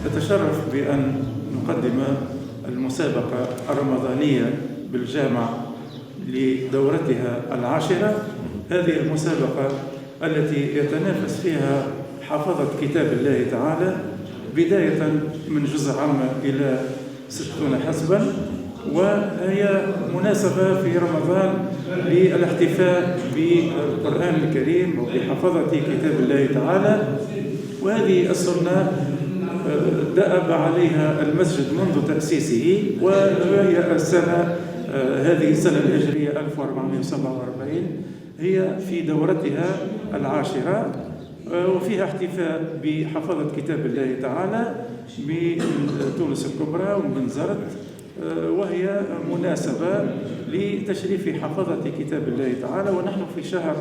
نتشرف بأن نقدم المسابقة الرمضانية بالجامعة لدورتها العاشرة. هذه المسابقة التي يتنافس فيها حفظة كتاب الله تعالى بداية من جزء عامة إلى 60 حزبا، وهي مناسبة في رمضان للاحتفاء بالقرآن الكريم وبحفظة كتاب الله تعالى. وهذه السنة دأب عليها المسجد منذ تأسيسه، وهي هذه السنة الهجرية 1447 هي في دورتها العاشرة، وفيها احتفاء بحفظة كتاب الله تعالى بتونس الكبرى ومن زرت، وهي مناسبة لتشريف حفظة كتاب الله تعالى. ونحن في شهر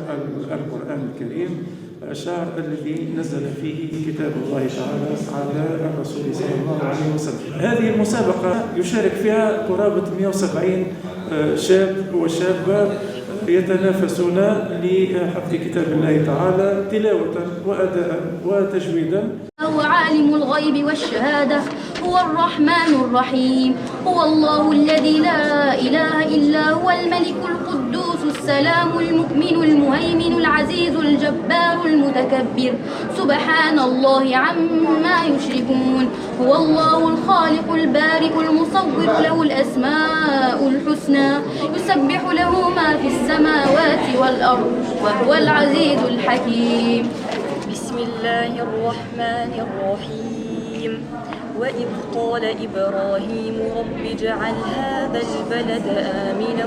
القرآن الكريم، الشهر الذي نزل فيه كتاب الله تعالى على الرسول صلى الله عليه وسلم. هذه المسابقة يشارك فيها قرابة 170 شاب وشابة يتنافسون لحفظ كتاب الله تعالى تلاوة وأداء وتجويدا. هو عالم الغيب والشهادة، هو الرحمن الرحيم، هو الله الذي لا إله إلا هو الملك القدوس السلام المؤمن المهيمن العزيز الجبار المتكبر، سبحان الله عما يشركون. هو الله الخالق البارئ المصور، له الأسماء الحسنى، يسبح له ما في السماوات والأرض، وهو العزيز الحكيم. بسم الله الرحمن الرحيم. وإذ قال إبراهيم رب اجعل هذا البلد آمنا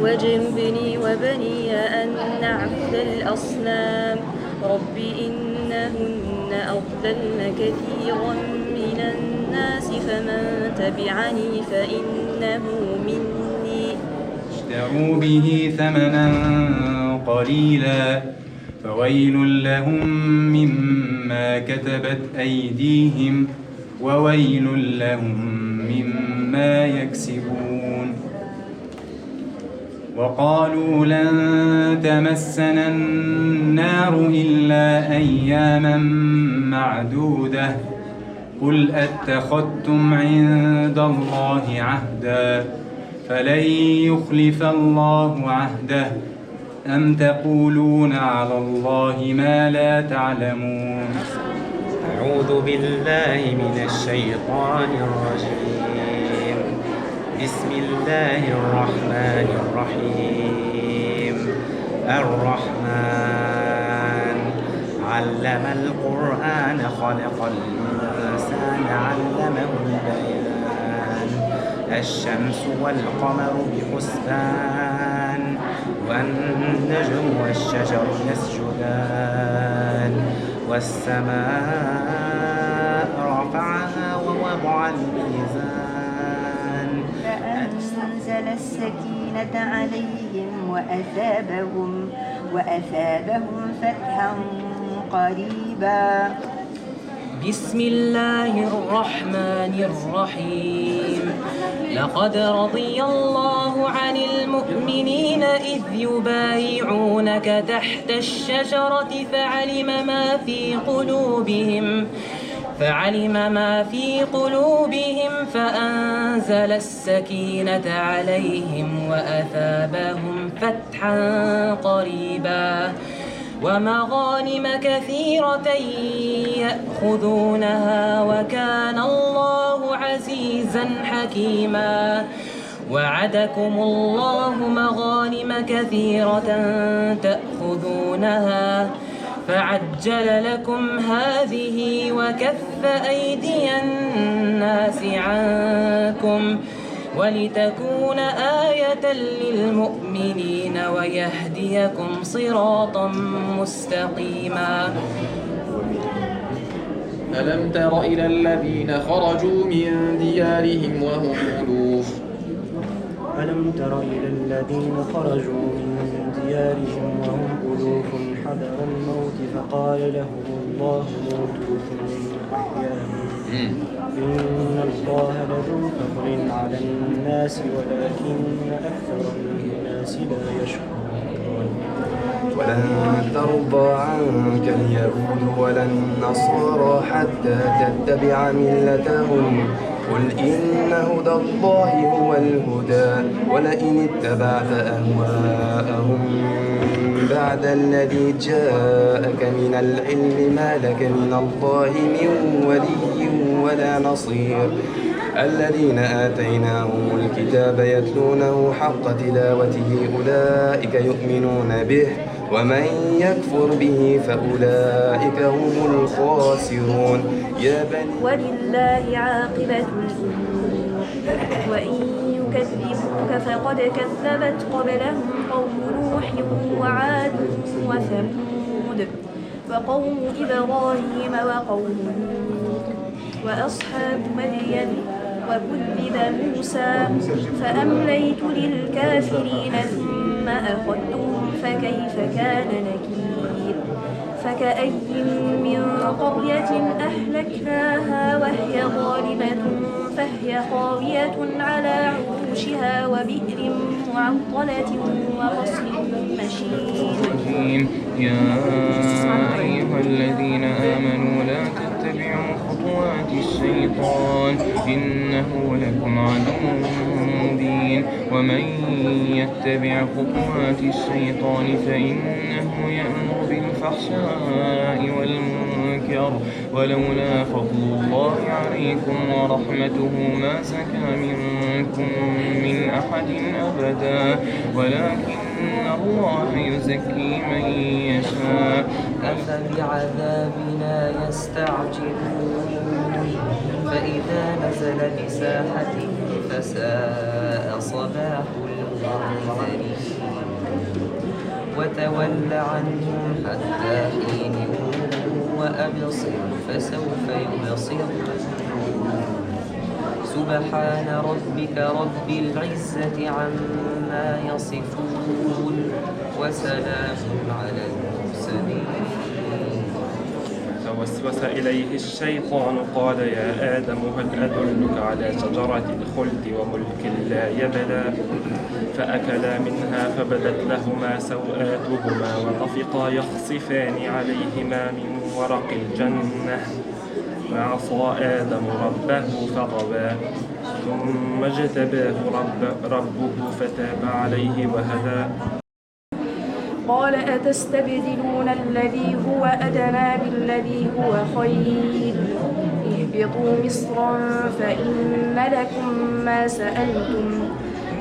واجنبني وبني أن نعبد الأصنام رب إنهن أضللن كثيرا من الناس فمن تبعني فإنه مني. اشتروا به ثمنا قليلا فويل لهم مما كتبت أيديهم وويل لهم مما يكسبون. وقالوا لن تمسنا النار إلا أياما معدودة قل أتخذتم عند الله عهدا فلن يخلف الله عهده أم تقولون على الله ما لا تعلمون. أعوذ بالله من الشيطان الرجيم. بسم الله الرحمن الرحيم. الرحمن علم القرآن خلق الإنسان علمه البيان. الشمس والقمر بحسبان والنجم والشجر يسجدان والسماء رفعها ووضع الميزان فأنزل السكينة عليهم وأثابهم فتحا قريبا. بسم الله الرحمن الرحيم. لقد رضي الله عن المؤمنين إذ يبايعونك تحت الشجرة فعلم ما في قلوبهم فأنزل السكينة عليهم وأثابهم فتحا قريبا ومغانم كثيرة يأخذونها وكان الله عزيزا حكيما. وعدكم الله مغانم كثيرة تأخذونها فعجل لكم هذه وكف أيدي الناس عنكم ولتكون آية للمؤمنين ويهديكم صراطا مستقيما. ألم تر إلى الذين خرجوا من ديارهم وهم ألوف حذر الموت فقال لهم الله موتوا ثم أحياهم إن الله لذو فضل على الناس ولكن أكثر الناس لا يشكرون. ولن ترضى عنك اليهود ولا النصارى حتى تتبع ملتهم قل إن هدى الله هو الهدى ولئن اتبعت أهواءهم بعد الذي جاءك من العلم ما لك من الله من ولي ولا نصير الذين آتيناهم الكتاب يتلونه حق تلاوته أولئك يؤمنون به ومن يكفر به فأولئك هم الخاسرون يا بني ولله عاقبة الأمور وإن يكذبوك فقد كذبت قبلهم قوم نوح وعاد وثمود وقوم إبراهيم وقوم لوط وأصحاب مدين وكذب موسى فأمليت للكافرين ثم أخذتهم فكيف كان نكير فكأي من قرية أهلكناها وهي ظالمة فهي خاوية على عروشها وبئر معطلة وقصر مشيد يا أيها الذين آمنوا لا تتبعوا خطوات الشيطان إنه لكم عدو مبين ومن يتبع خطوات الشيطان فإنه يأمر بالفحشاء والمنكر ولولا فضل الله عليكم ورحمته ما زكى منكم من أحد أبدا ولكن الله يزكي من يشاء أفبعذابنا يستعجلون فإذا نزل بساحتهم فساء صباح المنذرين وتول عنهم حتى حين وأبصر فسوف يبصرون سبحان ربك رب العزة عما يصفون وسلام على المرسلين. فوسوس إليه الشيطان قال يا آدم هل أدلك على شجرة الخلد وملك لا يبلى فأكلا منها فبدت لهما سوآتهما وطفقا يخصفان عليهما من ورق الجنة وعصى آدم ربه فغوى ثم اجتباه ربه فتاب عليه وهدى قال أتستبدلون الذي هو أدنى بالذي هو خير اهبطوا مصرا فإن لكم ما سألتم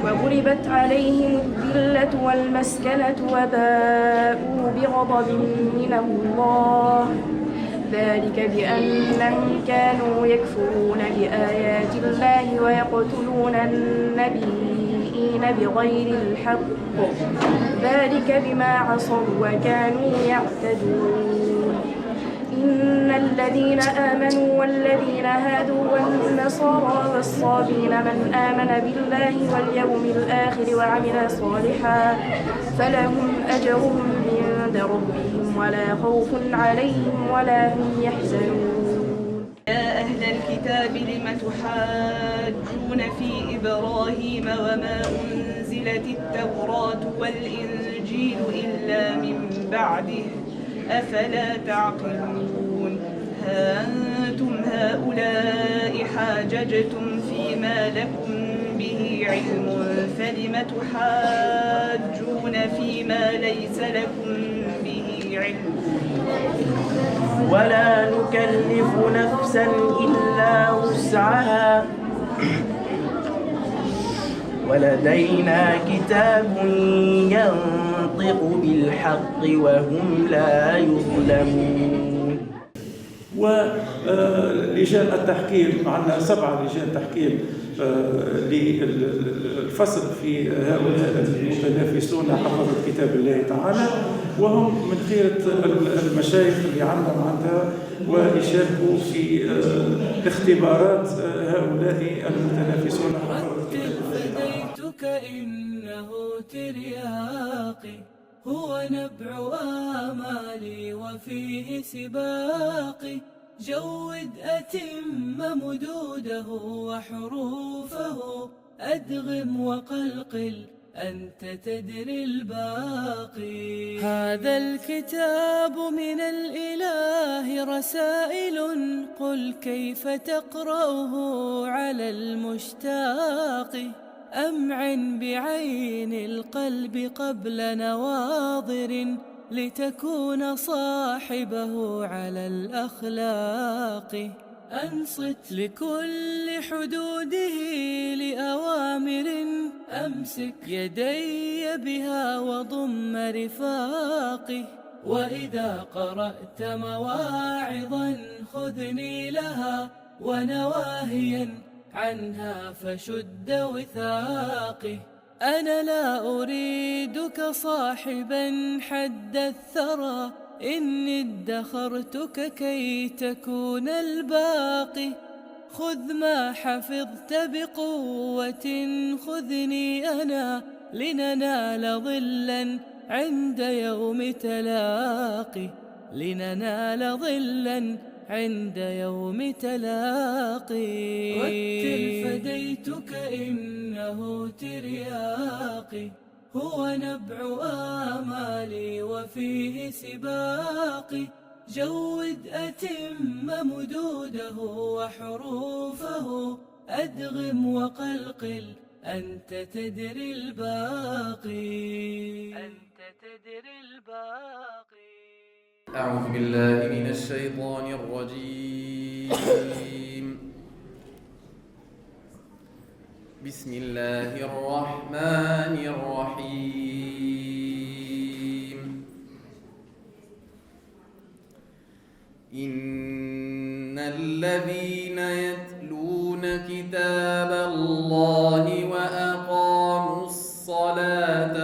وضربت عليهم الذلة والمسكنة وباءوا بغضب من الله ذلك بأنهم كانوا يكفرون بآيات الله ويقتلون النبيين بغير الحق ذلك بما عصوا وكانوا يعتدون إن الذين آمنوا والذين هادوا والنصارى والصابين من آمن بالله واليوم الآخر وعمل صالحا فلهم أجرهم عند ربهم ولا خوف عليهم ولا هم يحزنون. يا أهل الكتاب لم تحاجون في إبراهيم وما أنزلت التوراة والإنجيل إلا من بعده أفلا تعقلون ها أنتم هؤلاء حاججتم فيما لكم به علم فلم تحاجون فيما ليس لكم به علم ولا نكلف نفسا إلا وسعها ولدينا كتاب ينطق بالحق وهم لا يظلمون. ولجان التحكيم عندنا 7 لجان تحكيم للفصل في هؤلاء المتنافسون حفظة كتاب الله تعالى وهم من خيرة المشايخ اللي عندها ويشاركوا في اختبارات هؤلاء المتنافسون حفظة فديتك إنه ترياقي هو نبع آمالي وفيه سباقي جود أتم مدوده وحروفه أدغم وقلقل أنت تدري الباقي. هذا الكتاب من الإله رسائل، قل كيف تقرأه على المشتاق. أمعن بعين القلب قبل نواظر، لتكون صاحبه على الأخلاق. أنصت لكل حدوده لأوامر، أمسك يدي بها وضم رفاقي. وإذا قرأت مواعظا خذني لها، ونواهيا عنها فشد وثاقي. أنا لا أريدك صاحبا حد الثرى، إني ادخرتك كي تكون الباقي. خذ ما حفظت بقوة، خذني أنا لننال ظلا عند يوم تلاقي. لننال ظلا عند يوم تلاقي. رتل فديتك إنه ترياقي، هو نبع آمالي وفيه سباقي. جود أتم مدوده وحروفه، أدغم وقلقل أنت تدري الباقي. أنت تدري الباقي. أعوذ بالله من الشيطان الرجيم. بسم الله الرحمن الرحيم. إن الذين يتلون كتاب الله وأقاموا الصلاة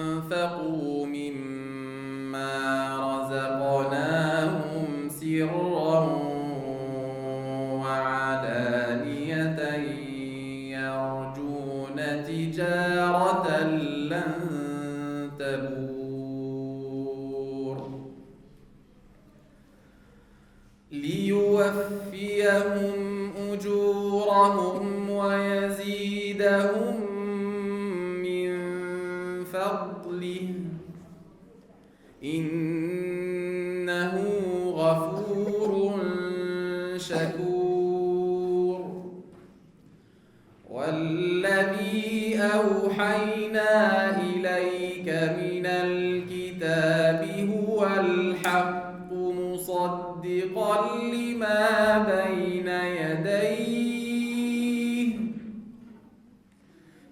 وأنفقوا مما رزقناهم سرا وعلانية يرجون تجارة لن تبور، ليوفيهم أجورهم ويزيدهم من فضله، إنه غفور شكور. والذي أوحينا إليك من الكتاب هو الحق مصدقا لما بين يديه،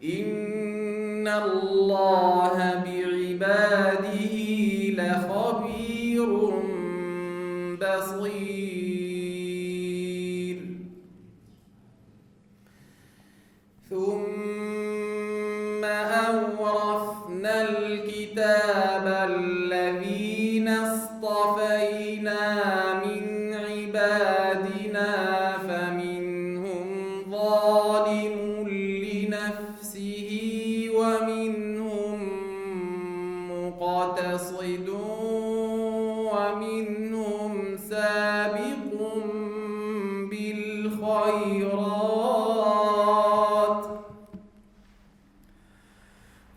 إن الله بعباده لخبير بصير. ثم أورثنا الكتاب الذين اصطفينا من عبادنا، فمنهم ظالم لنفسه ومنهم مقتصد ومنهم سابق بالخيرات،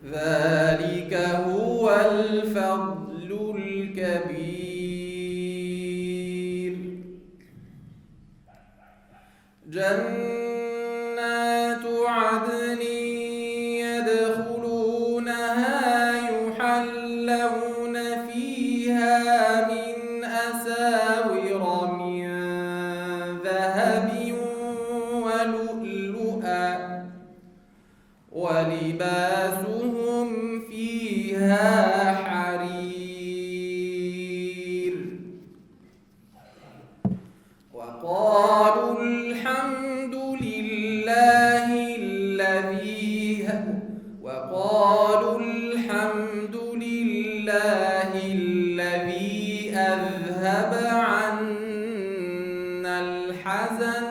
ذلك هو الفضل الكبير. جنات عدن يدخلونها يحلون فيها من أساور من ذهب ولؤلؤا، ولباسهم فيها حرير. وقالوا الحمد لله الذي أذهب عنا الحزن،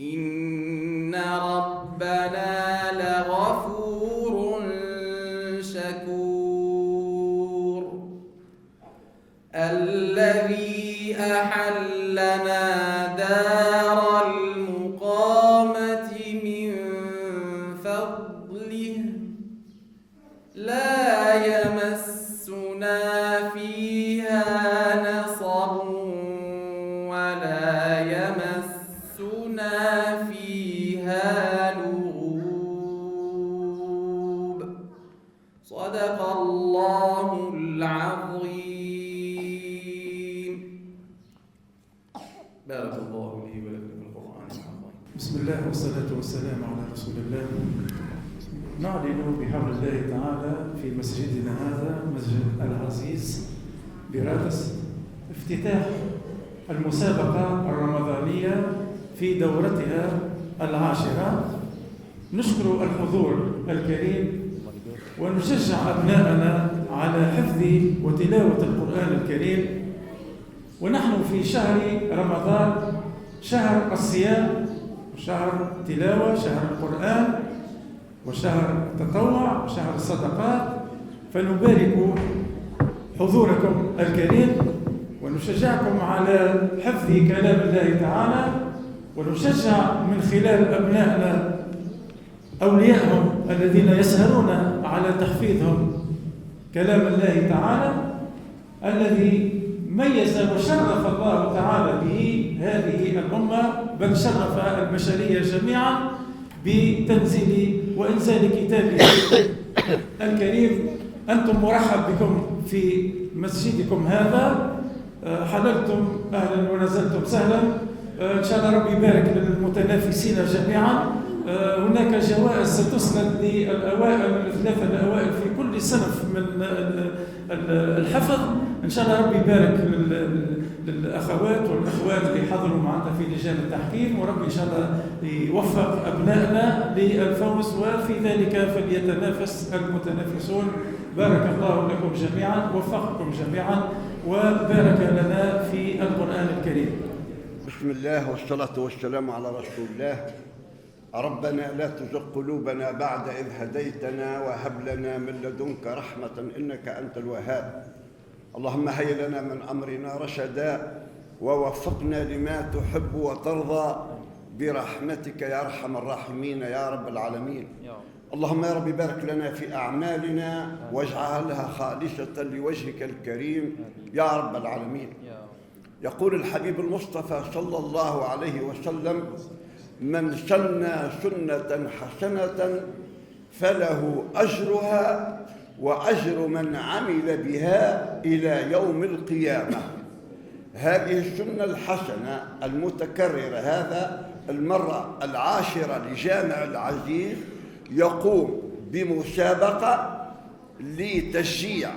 إن ربنا لغفور شكور. الذي أحلنا دار المقامة من فضله بسم الله والصلاة والسلام على رسول الله. نعلن بحول الله تعالى في مسجدنا هذا مسجد العزيز برادس افتتاح المسابقة الرمضانية في دورتها العاشرة. نشكر الحضور الكريم ونشجع أبناءنا على حفظ وتلاوة القرآن الكريم، ونحن في شهر رمضان، شهر الصيام وشهر التلاوة، شهر القرآن وشهر التطوع وشهر الصدقات، فنبارك حضوركم الكريم ونشجعكم على حفظ كلام الله تعالى، ونشجع من خلال أبنائنا أولياءهم الذين يسهرون على تحفيظهم كلام الله تعالى الذي ميز وشرف الله تعالى به هذه الأمة، بل شرف البشرية جميعا بتنزيل وإنزال كتابه الكريم. أنتم مرحب بكم في مسجدكم هذا، حللتم أهلا ونزلتم سهلا. إن شاء الله ربي يبارك للمتنافسين جميعا. هناك جوائز ستسند للأوائل الثلاثة الأوائل في كل صنف من الحفظ. إن شاء الله ربي يبارك للأخوات والأخوان اللي حضروا معنا في لجان التحكيم، وربي إن شاء الله يوفق أبنائنا للفوز، وفي ذلك فليتنافس المتنافسون. بارك الله لكم جميعا، وفقكم جميعا، وبارك لنا في القرآن الكريم. بسم الله والصلاة والسلام على رسول الله. ربنا لا تزغ قلوبنا بعد إذ هديتنا وهب لنا من لدنك رحمة إنك أنت الوهاب. اللهم هيئ لنا من أمرنا رشدا ووفقنا لما تحب وترضى برحمتك يا أرحم الراحمين يا رب العالمين. اللهم يا رب بارك لنا في أعمالنا واجعلها خالصة لوجهك الكريم يا رب العالمين. يقول الحبيب المصطفى صلى الله عليه وسلم: من سن سنة حسنة فله أجرها وأجر من عمل بها إلى يوم القيامة. هذه السنة الحسنة المتكررة، هذا المرة العاشرة لجامع العزيز يقوم بمسابقة لتشجيع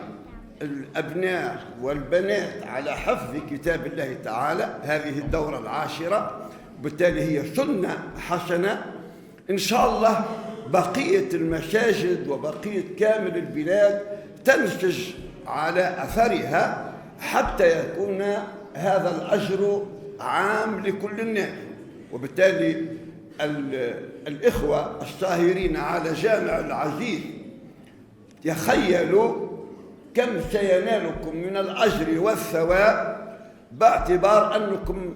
الأبناء والبنات على حفظ كتاب الله تعالى. هذه الدورة العاشرة، بالتالي هي سنة حسنة. إن شاء الله بقية المساجد وبقية كامل البلاد تنسج على أثرها حتى يكون هذا الأجر عام لكل الناس. وبالتالي الإخوة الساهرين على جامع العزيز يخيلوا كم سينالكم من الأجر والثواب باعتبار أنكم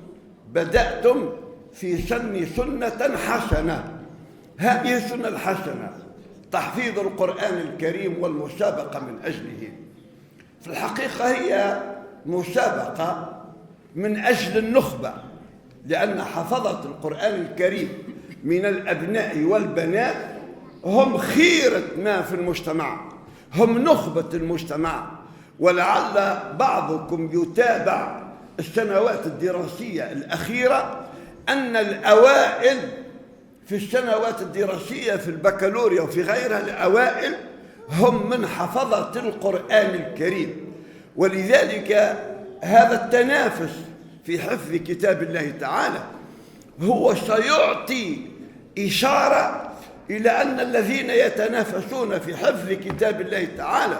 بدأتم في سن سنة حسنة. هذه السنة الحسنة تحفيظ القرآن الكريم والمسابقة من أجله. في الحقيقة هي مسابقة من أجل النخبة، لأن حفظة القرآن الكريم من الأبناء والبنات هم خيرة ما في المجتمع، هم نخبة المجتمع. ولعل بعضكم يتابع السنوات الدراسية الأخيرة أن الأوائل في السنوات الدراسية في البكالوريا وفي غيرها، الأوائل هم من حفظة القرآن الكريم. ولذلك هذا التنافس في حفظ كتاب الله تعالى هو سيعطي إشارة إلى أن الذين يتنافسون في حفظ كتاب الله تعالى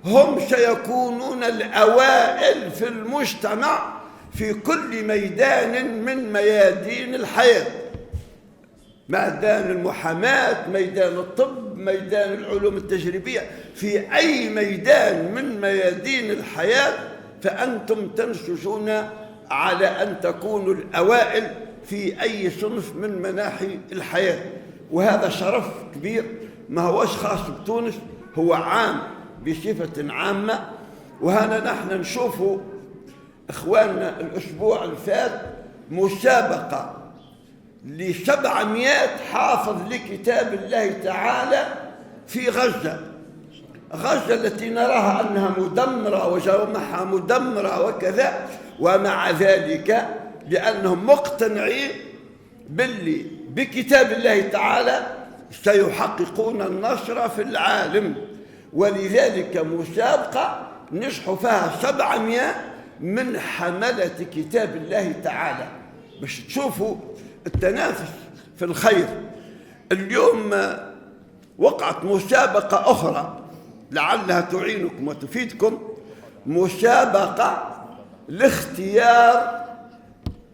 هم سيكونون الأوائل في المجتمع في كل ميدان من ميادين الحياة، ميدان المحاماة، ميدان الطب، ميدان العلوم التجريبية. في أي ميدان من ميادين الحياة فأنتم تنسجون على أن تكونوا الأوائل في أي صنف من مناحي الحياة. وهذا شرف كبير، ما هوش خاص بتونس، هو عام بصفة عامة. وهنا نحن نشوفوا إخواننا الأسبوع الفات مسابقة ل700 حافظ لكتاب الله تعالى في غزة التي نراها أنها مدمرة وجوامعها مدمرة وكذا، ومع ذلك لأنهم مقتنعين باللي بكتاب الله تعالى سيحققون النصر في العالم. ولذلك مسابقة نجحوا فيها 700 من حملة كتاب الله تعالى باش تشوفوا التنافس في الخير. اليوم وقعت مسابقة أخرى لعلها تعينكم وتفيدكم، مسابقة لاختيار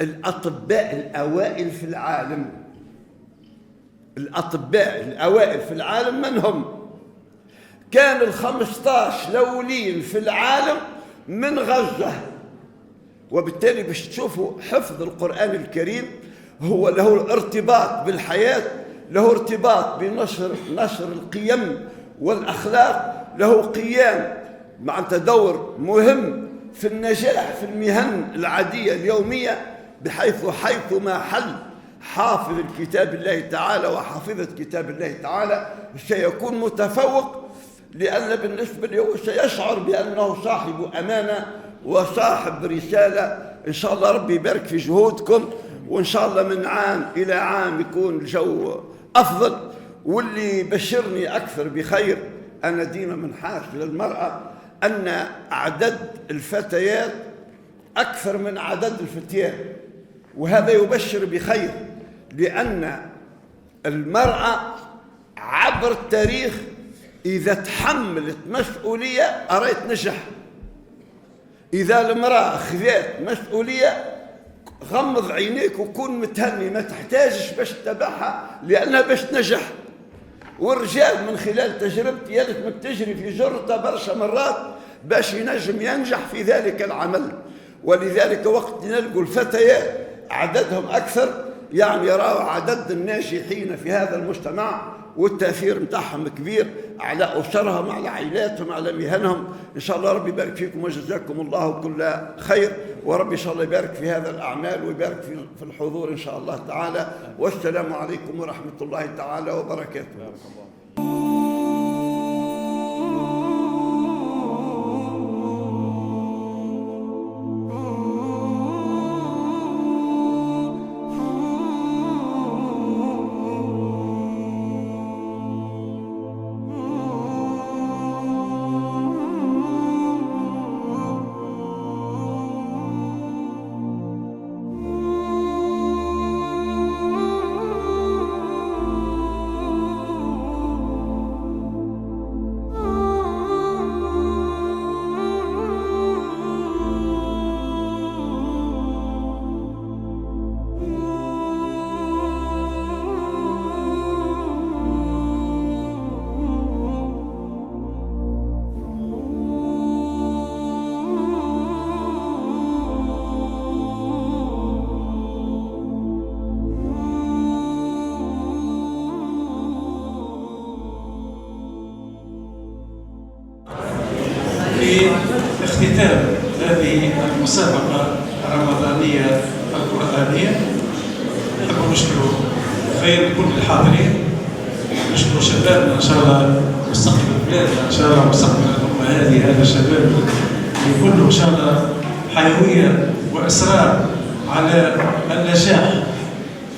الأطباء الأوائل في العالم. الأطباء الأوائل في العالم من هم؟ كان 15 الأولين في العالم من غزة. وبالتالي باش تشوفوا حفظ القرآن الكريم هو له ارتباط بالحياة، له ارتباط بنشر القيم والأخلاق، له قيام مع تدور مهم في النجاح في المهن العادية اليومية، بحيث ما حل حافظ الكتاب الله تعالى وحافظة كتاب الله تعالى سيكون متفوق، لأن بالنسبة له سيشعر بأنه صاحب أمانة وصاحب رسالة. إن شاء الله ربي يبارك في جهودكم، وإن شاء الله من عام إلى عام يكون الجو أفضل. واللي بشرني أكثر بخير أنا ديما منحاز للمرأة أن عدد الفتيات أكثر من عدد الفتيان، وهذا يبشر بخير، لأن المرأة عبر التاريخ إذا تحملت مسؤولية أريت نجح. إذا المرأة خذات مسؤولية غمض عينيك وكون متهني، ما تحتاجش باش تتبعها لأنها باش تنجح. والرجال من خلال تجربتي يلزم تجري في جرته برشا مرات باش ينجح في ذلك العمل. ولذلك وقت نلقوا الفتيات عددهم أكثر، يعني يراوا عدد الناجحين في هذا المجتمع والتأثير متاعهم كبير على أسرهم، على عائلاتهم، على مهنهم. إن شاء الله ربي يبارك فيكم وجزاكم الله كل خير، وربي إن شاء الله يبارك في هذا الأعمال ويبارك في الحضور إن شاء الله تعالى. والسلام عليكم ورحمة الله تعالى وبركاته. اختتام هذه المسابقة الرمضانية القرآنية نحب نشكر خير كل الحاضرين، نشكر شبابنا إن شاء الله مستقبل بلادنا إن شاء الله مستقبل الأمة هذه، هذا الشباب اللي كله إن شاء الله حيوية وإصرار على النجاح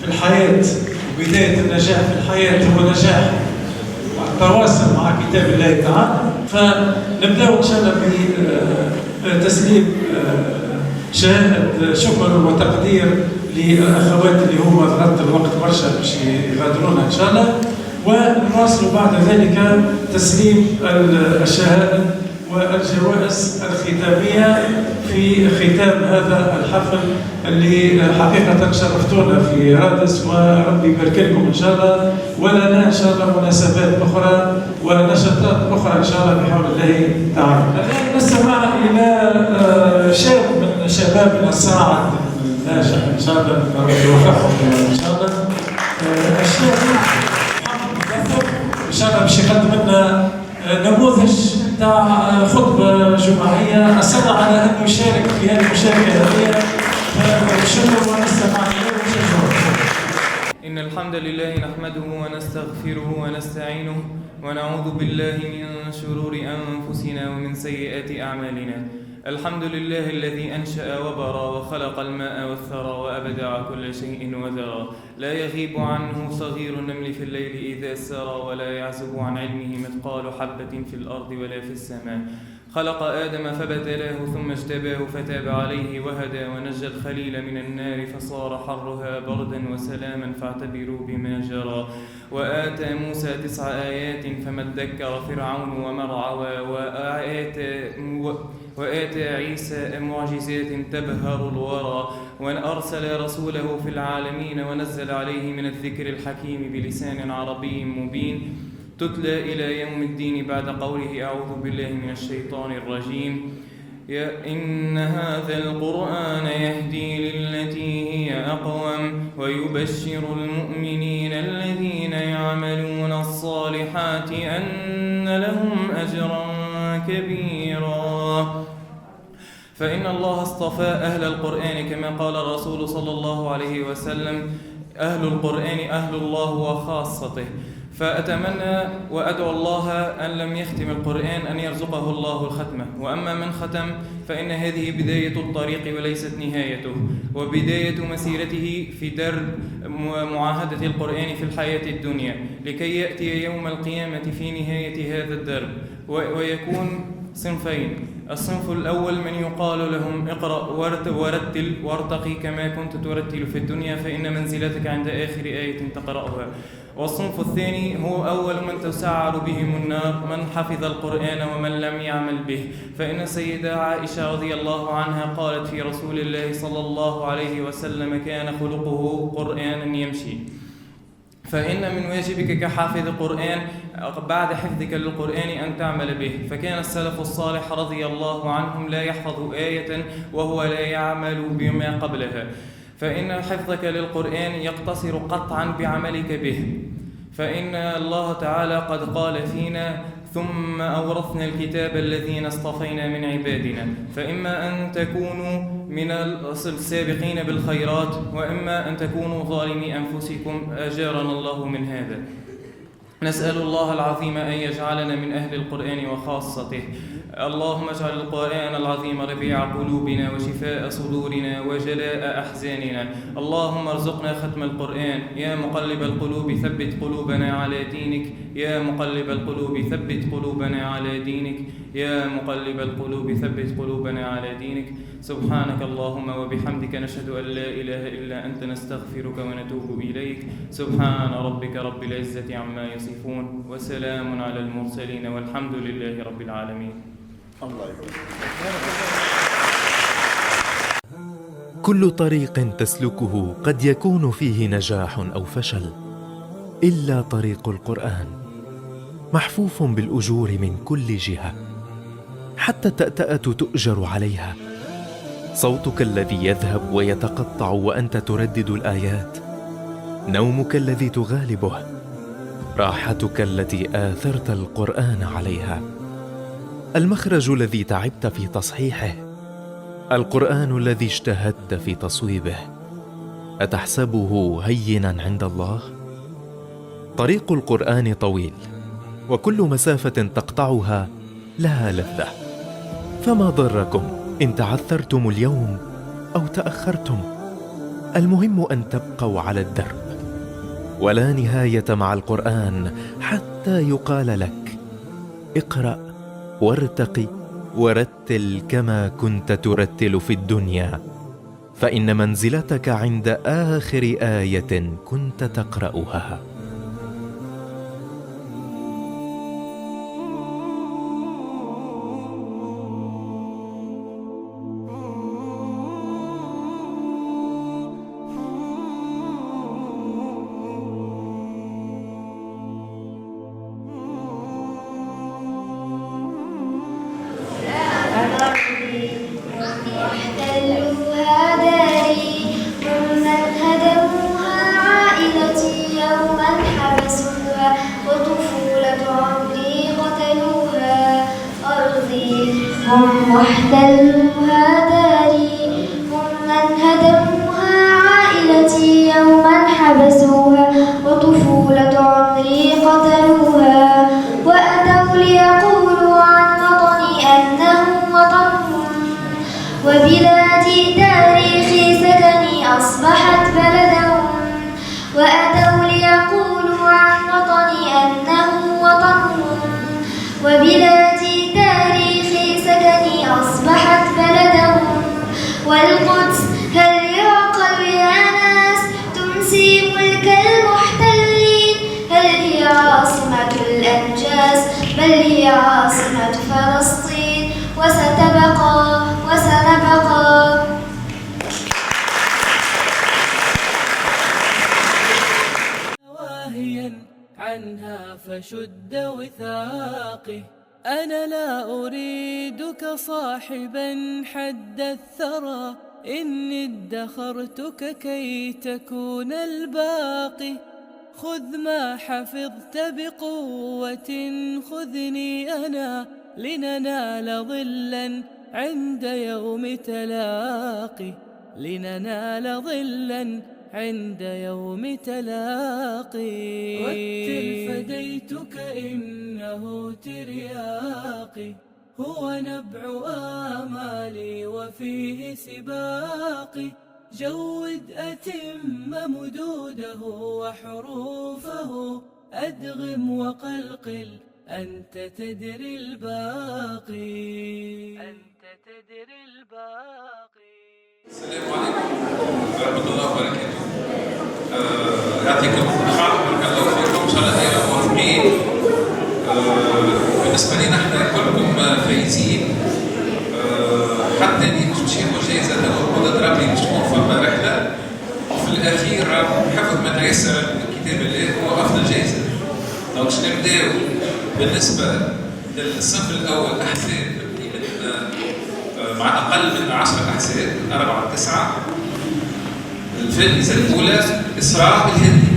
في الحياة. وبداية النجاح في الحياة هو نجاح التواصل مع كتاب الله تعالى. فنبدأ إن شاء الله بتسليم شهادة شكر وتقدير للأخوات اللي هما ضغط الوقت برشا باش يغادرونا إن شاء الله، ونواصل بعد ذلك تسليم الشهادة والجوائز الختامية في ختام هذا الحفل اللي حقيقة شرفتونا في رادس، وربي يبارك لكم إن شاء الله، ولنا إن شاء الله مناسبات أخرى ونشاطات أخرى إن شاء الله بحول الله تعالى. الآن نستمع إلى شاب من شبابنا الصاعد الناجح إن شاء الله، ربي يوفقهم إن شاء الله. الشاب محمد إن شاء الله باش يقدم لنا نموذج تاع خطبة جماعية أصر على أن يشارك في هذه المشاركة هذه، فشكرا ونستمع إن الحمد لله نحمده ونستغفره ونستعينه ونعوذ بالله من شرور أنفسنا ومن سيئات أعمالنا، الحمد لله الذي أنشأ وبرى وخلق الماء والثرى وأبدع كل شيء وذرى، لا يغيب عنه صغير النمل في الليل إذا سرى، ولا يعزب عن علمه مثقال حبة في الأرض ولا في السماء. خلق آدم فابتلاه ثم اجتباه فتاب عليه وهدى، ونجى الخليل من النار فصار حرها بردا وسلاما فاعتبروا بما جرى. وآتى موسى 9 آيات فما ادكر فرعون وما رعوى، وآتى عيسى معجزات تبهر الورى، وأرسل رسوله في العالمين ونزل عليه من الذكر الحكيم بلسان عربي مبين تتلى إلى يوم الدين بعد قوله أعوذ بالله من الشيطان الرجيم. إن هذا القرآن يهدي للتي هي أقوم، ويبشر المؤمنين الذين يعملون الصالحات أن لهم أجرا كبيرا. فإن الله اصطفى أهل القرآن كما قال الرسول صلى الله عليه وسلم: أهل القرآن أهل الله وخاصته. فأتمنى وأدعو الله أن لم يختم القرآن أن يرزقه الله الختمة، وأما من ختم فإن هذه بداية الطريق وليست نهايته، وبداية مسيرته في درب معاهدة القرآن في الحياة الدنيا، لكي يأتي يوم القيامة في نهاية هذا الدرب ويكون صنفين. الصنف الأول من يقال لهم: اقرأ ورتل وارتقي كما كنت ترتل في الدنيا، فإن منزلتك عند آخر آية تقرأها. والصنف الثاني هو أول من تسعر بهم النار: من حفظ القرآن ومن لم يعمل به. فإن السيدة عائشة رضي الله عنها قالت في رسول الله صلى الله عليه وسلم: كان خلقه قرآنا يمشي. فإن من واجبك كحافظ قرآن بعد حفظك للقرآن أن تعمل به. فكان السلف الصالح رضي الله عنهم لا يحفظ آية وهو لا يعمل بما قبلها، فإن حفظك للقرآن يقتصر قطعا بعملك به. فإن الله تعالى قد قال فينا: ثم أورثنا الكتاب الذين اصطفينا من عبادنا. فإما أن تكونوا من السابقين بالخيرات، وإما أن تكونوا ظالمي أنفسكم، أجارنا الله من هذا. نسأل الله العظيم أن يجعلنا من أهل القرآن وخاصته. اللهم اجعل القرآن العظيم ربيع قلوبنا وشفاء صدورنا وجلاء أحزاننا. اللهم ارزقنا ختم القرآن. يا مقلب القلوب ثبت قلوبنا على دينك. يا مقلب القلوب ثبت قلوبنا على دينك. يا مقلب القلوب ثبت قلوبنا على دينك. سبحانك اللهم وبحمدك نشهد أن لا إله إلا أنت نستغفرك ونتوب إليك. سبحان ربك رب العزة عما يصفون، وسلام على المرسلين، والحمد لله رب العالمين. الله يبارك. كل طريق تسلكه قد يكون فيه نجاح أو فشل، إلا طريق القرآن، محفوف بالأجور من كل جهة، حتى التأتأة تؤجر عليها. صوتك الذي يذهب ويتقطع وأنت تردد الآيات، نومك الذي تغالبه، راحتك التي آثرت القرآن عليها، المخرج الذي تعبت في تصحيحه، القرآن الذي اجتهدت في تصويبه، أتحسبه هينا عند الله؟ طريق القرآن طويل، وكل مسافة تقطعها لها لذة، فما ضركم إن تعثرتم اليوم أو تأخرتم، المهم أن تبقوا على الدرب. ولا نهاية مع القرآن حتى يقال لك: اقرأ وارتقي ورتل كما كنت ترتل في الدنيا، فإن منزلتك عند آخر آية كنت تقرأها. هم واحتلوها داري، هم من هدموها عائلتي، يوما حبسوها وطفولة عمري قتلوها. وأتوا ليقولوا عن وطني أنه وطنهم القدس هل يعقل يا ناس تنسي ملك المحتلين؟ هل هي عاصمة الأنجاز بل هي عاصمة فلسطين، وستبقى وسنبقى. واهيا عنها فشد وثاقه، أنا لا أريدك صاحبا حد الثرى، إني ادخرتك كي تكون الباقي. خذ ما حفظت بقوة، خذني أنا لننال ظلا عند يوم تلاقي، لننال ظلا عند يوم تلاقي. رتل فديتك إنه ترياقي، هو نبع آمالي وفيه سباقي. جود أتم مدوده وحروفه، أدغم وقلقل أنت تدري الباقي، أنت تدري الباقي. السلام عليكم ورحمة الله وبركاته. يعطيكم الصحة وبارك الله فيكم، إن شاء الله دايما موفقين. بالنسبة لنا احنا كلكم فايزين، حتى اللي مش ياخذ جائزة المفروض ربي مش تكون فما رحلة، وفي الأخير حفظ ما تيسر من كتاب الله هو أفضل جائزة. باش نبداو بالنسبة للصف الأول أحزاب مع أقل من 10 أحزاب 4 9. الفائزة الأولى إسراء الهندي.